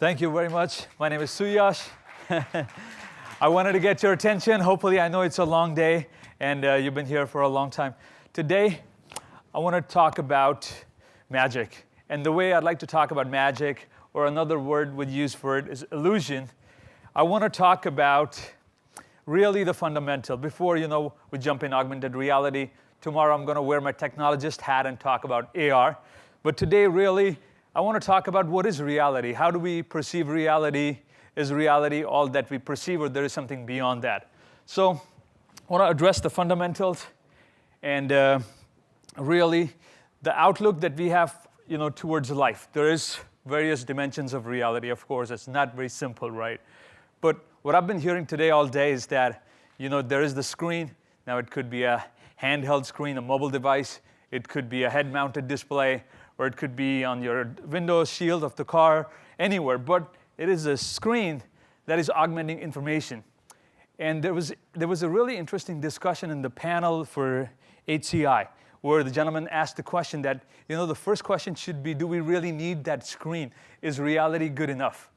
Thank you very much. My name is Suyash. I wanted to get your attention. Hopefully, I know it's a long day, and you've been here for a long time. Today, I want to talk about magic. And the way I'd like to talk about magic, or another word we'd use for it, is illusion. I want to talk about really the fundamental. Before, we jump in augmented reality. Tomorrow, I'm going to wear my technologist hat and talk about AR. But today, really, I want to talk about what is reality. How do we perceive reality? Is reality all that we perceive, or there is something beyond that? So I want to address the fundamentals and really the outlook that we have towards life. There is various dimensions of reality, of course. It's not very simple, right? But what I've been hearing today all day is that there is the screen. Now it could be a handheld screen, a mobile device. It could be a head-mounted display, or it could be on your window shield of the car, anywhere. But it is a screen that is augmenting information. And there was a really interesting discussion in the panel for HCI, where the gentleman asked the question that, the first question should be, do we really need that screen? Is reality good enough?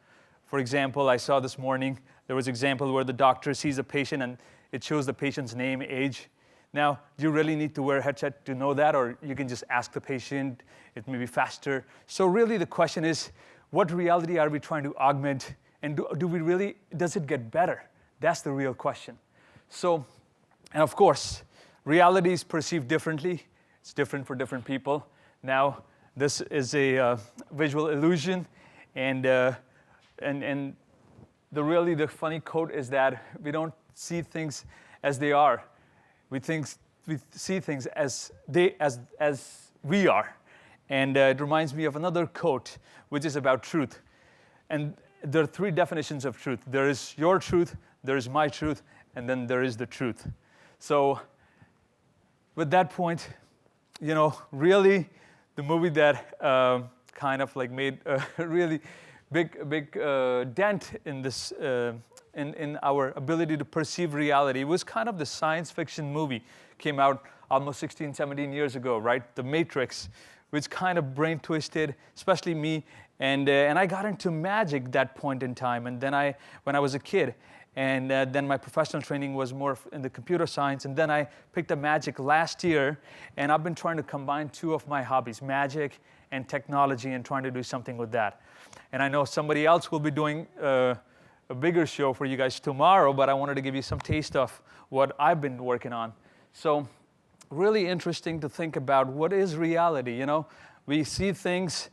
For example, I saw this morning, there was an example where the doctor sees a patient and it shows the patient's name, age. Now, do you really need to wear a headset to know that, or you can just ask the patient? It may be faster. So really the question is, what reality are we trying to augment, and does it get better? That's the real question. So, and of course, reality is perceived differently. It's different for different people. Now, this is a visual illusion, and the funny quote is that we don't see things as they are. We see things as we are. And it reminds me of another quote, which is about truth. And there are three definitions of truth. There is your truth, there is my truth, and then there is the truth. So with that point, really the movie that kind of like made a really big dent in this in our ability to perceive reality. It was kind of the science fiction movie. Came out almost 16, 17 years ago, right? The Matrix, which kind of brain twisted, especially me. And I got into magic that point in time. And then when I was a kid, and then my professional training was more in the computer science. And then I picked up magic last year. And I've been trying to combine two of my hobbies, magic and technology, and trying to do something with that. And I know somebody else will be doing a bigger show for you guys tomorrow, but I wanted to give you some taste of what I've been working on. So really interesting to think about what is reality. We see things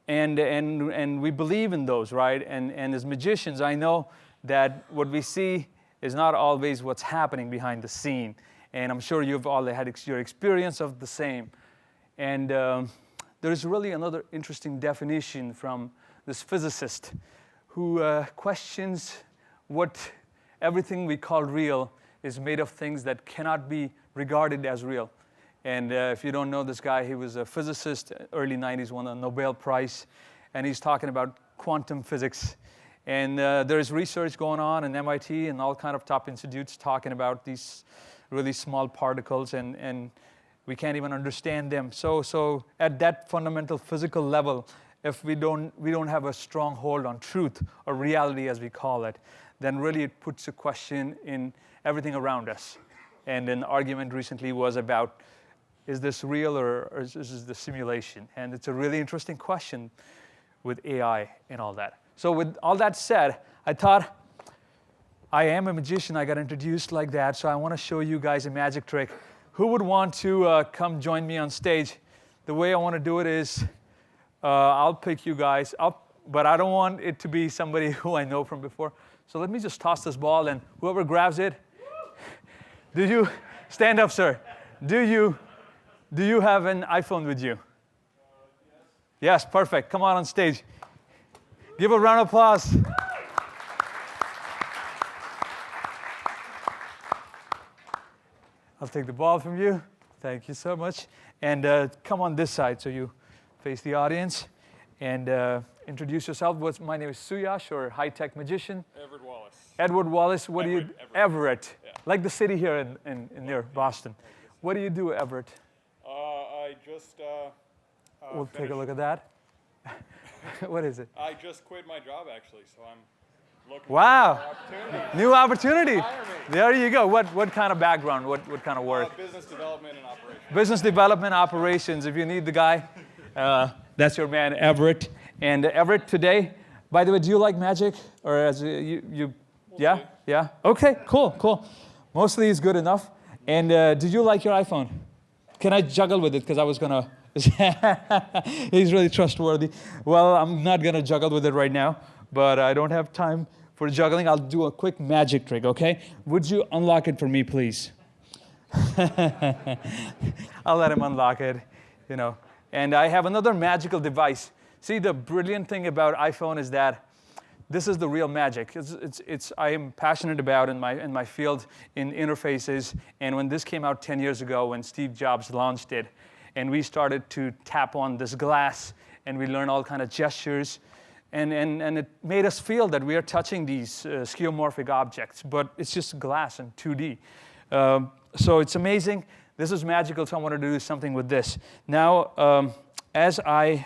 and we believe in those, right? And as magicians, I know that what we see is not always what's happening behind the scene. And I'm sure you've all had your experience of the same. And there's really another interesting definition from this physicist who questions what everything we call real is made of things that cannot be regarded as real. And if you don't know this guy, he was a physicist, early 90s, won a Nobel Prize, and he's talking about quantum physics. And there's research going on in MIT and all kind of top institutes talking about these really small particles, and we can't even understand them. So at that fundamental physical level, if we don't have a strong hold on truth, or reality as we call it, then really it puts a question in everything around us. And an argument recently was about, is this real, or is this the simulation? And it's a really interesting question with AI and all that. So with all that said, I thought, I am a magician. I got introduced like that, so I want to show you guys a magic trick. Who would want to come join me on stage? The way I want to do it is, I'll pick you guys up, but I don't want it to be somebody who I know from before. So let me just toss this ball, and whoever grabs it, do you, stand up, sir. Do you have an iPhone with you? Yes, perfect. Come on stage. Give a round of applause. I'll take the ball from you. Thank you so much. And come on this side so you face the audience, and introduce yourself. My name is Suyash, or high-tech magician. Edward Wallace. Edward Wallace. What do you? Everett. Yeah. Like the city here in near Boston. What do you do, Everett? I just We'll take a look at that. What is it? I just quit my job, actually, so I'm looking Wow. for opportunities. New opportunity. Hire me. There you go. What kind of background? What kind of work? Business development and operations. Business development operations. If you need the guy, that's your man, Everett. And Everett, today, by the way, do you like magic? Or as you yeah? see. Yeah? Okay, cool. Mostly is good enough. And did you like your iPhone? Can I juggle with it? Because I was going to... He's really trustworthy. Well, I'm not going to juggle with it right now, but I don't have time for juggling. I'll do a quick magic trick, okay? Would you unlock it for me, please? I'll let him unlock it, you know. And I have another magical device. See, the brilliant thing about iPhone is that this is the real magic. I am passionate about in my field in interfaces. And when this came out 10 years ago, when Steve Jobs launched it, and we started to tap on this glass, and we learned all kind of gestures, and it made us feel that we are touching these skeuomorphic objects, but it's just glass in 2D. So it's amazing. This is magical, so I want to do something with this. Now,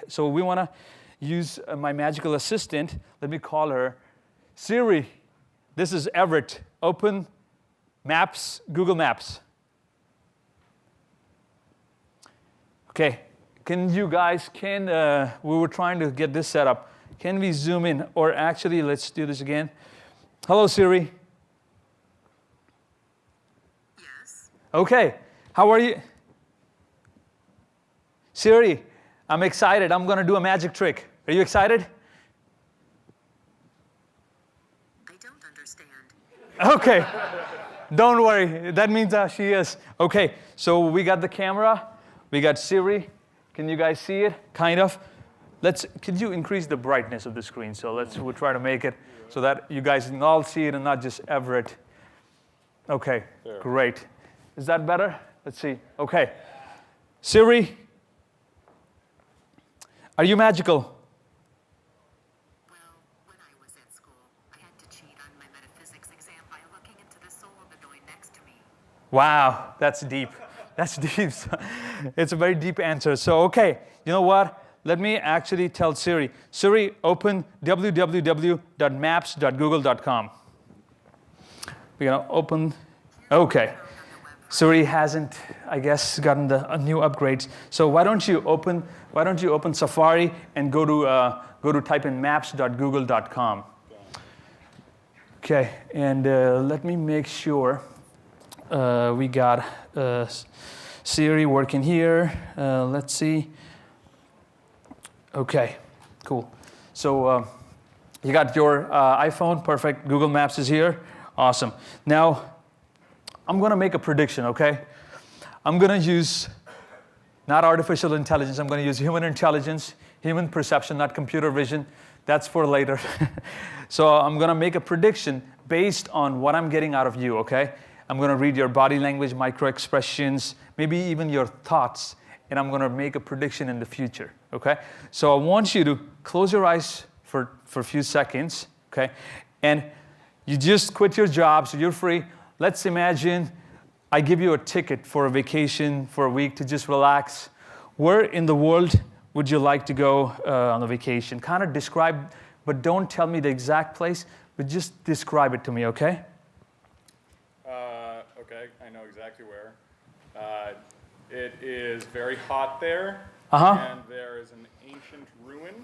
so we want to use my magical assistant. Let me call her Siri. This is Everett. Open Maps, Google Maps. Okay, can you guys, we were trying to get this set up. Can we zoom in? Or actually, let's do this again. Hello, Siri. Yes. Okay, how are you? Siri, I'm excited. I'm going to do a magic trick. Are you excited? I don't understand. Okay, don't worry. That means she is. Okay, so we got the camera. We got Siri. Can you guys see it? Kind of. Could you increase the brightness of the screen? So we'll try to make it so that you guys can all see it and not just Everett. Okay, There. Great. Is that better? Let's see. Okay. Siri, are you magical? Well, when I was at school, I had to cheat on my metaphysics exam by looking into the soul of the boy next to me. Wow, that's deep. That's deep. It's a very deep answer. So, okay, you know what? Let me actually tell Siri. Siri, open www.maps.google.com. We're going to open. Okay. Siri hasn't, I guess, gotten a new upgrades. So why don't you open Safari and go to type in maps.google.com. Okay, and let me make sure we got Siri working here. Let's see. Okay, cool. So you got your iPhone, perfect. Google Maps is here, awesome. Now, I'm going to make a prediction, okay? I'm going to use not artificial intelligence. I'm going to use human intelligence, human perception, not computer vision. That's for later. So I'm going to make a prediction based on what I'm getting out of you, okay? I'm going to read your body language, micro expressions, maybe even your thoughts, and I'm going to make a prediction in the future, okay? So I want you to close your eyes for a few seconds, okay? And you just quit your job, so you're free. Let's imagine I give you a ticket for a vacation for a week to just relax. Where in the world would you like to go on a vacation? Kind of describe, but don't tell me the exact place, but just describe it to me, okay? Okay, I know exactly where. It is very hot there, Uh-huh. and there is an ancient ruin,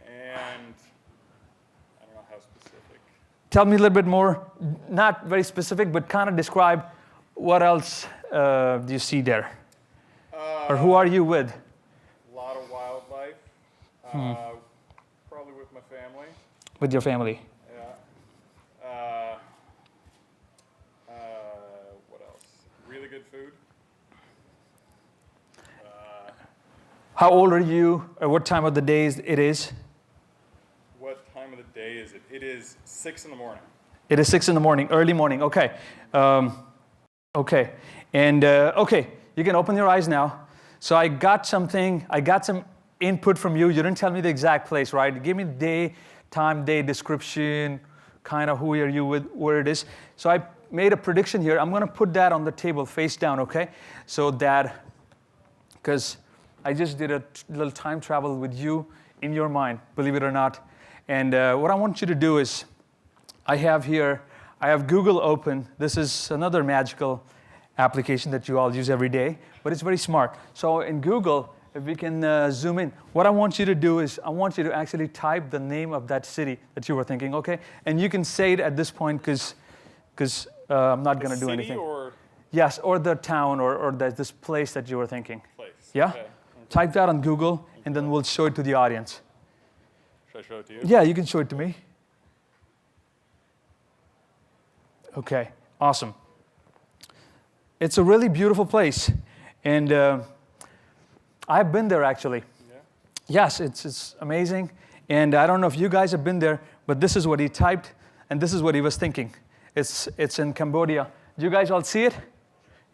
and I don't know how specific. Tell me a little bit more, not very specific, but kind of describe what else do you see there? Or who are you with? A lot of wildlife, probably with my family. With your family. Yeah. What else? Really good food. How old are you, or what time of the day it is? What time of the day is it? It is 6 in the morning. It is 6 in the morning, early morning, okay. Okay, and okay, you can open your eyes now. So I got some input from you. You didn't tell me the exact place, right? Give me day, time, day, description, kind of who are you with, where it is. So I made a prediction here. I'm going to put that on the table face down, okay? So that, because I just did a little time travel with you in your mind, believe it or not. And what I want you to do is, I have Google open. This is another magical application that you all use every day, but it's very smart. So in Google, if we can zoom in, what I want you to do is I want you to actually type the name of that city that you were thinking, okay? And you can say it at this point because I'm not going to do anything. Or yes, or the town or this place that you were thinking. place? Yeah? Okay. Type that on Google, and then we'll show it to the audience. Should I show it to you? Yeah, you can show it to me. Okay, awesome. It's a really beautiful place, and I've been there actually. Yeah. Yes, it's amazing, and I don't know if you guys have been there, but this is what he typed, and this is what he was thinking. It's in Cambodia. Do you guys all see it?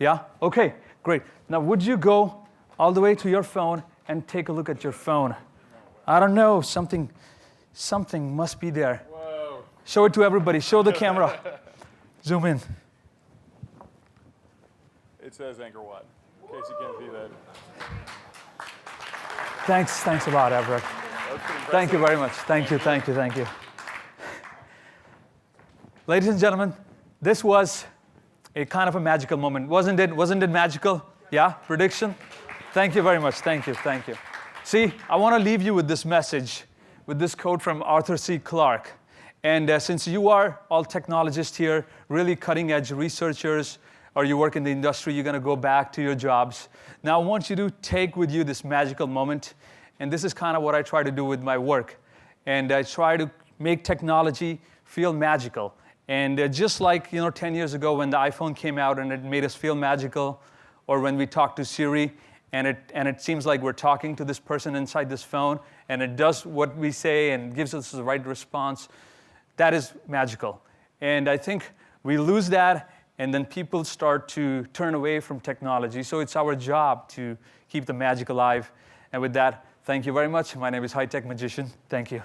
Yeah? Okay, great. Now, would you go all the way to your phone and take a look at your phone? I don't know, something must be there. Whoa. Show it to everybody. Show the camera. Zoom in. It says Angkor Wat, in case you can't see that. Thanks a lot, Everett. That's pretty impressive. Thank you very much. Thank you. Ladies and gentlemen, this was a kind of a magical moment. Wasn't it magical? Yeah, prediction? Thank you very much. Thank you. See, I want to leave you with this message, with this quote from Arthur C. Clarke. And since you are all technologists here, really cutting edge researchers, or you work in the industry, you're going to go back to your jobs. Now I want you to take with you this magical moment. And this is kind of what I try to do with my work. And I try to make technology feel magical. And just like 10 years ago when the iPhone came out and it made us feel magical, or when we talked to Siri and it seems like we're talking to this person inside this phone, and it does what we say and gives us the right response, that is magical. And I think we lose that, and then people start to turn away from technology. So it's our job to keep the magic alive. And with that, thank you very much. My name is High Tech Magician. Thank you.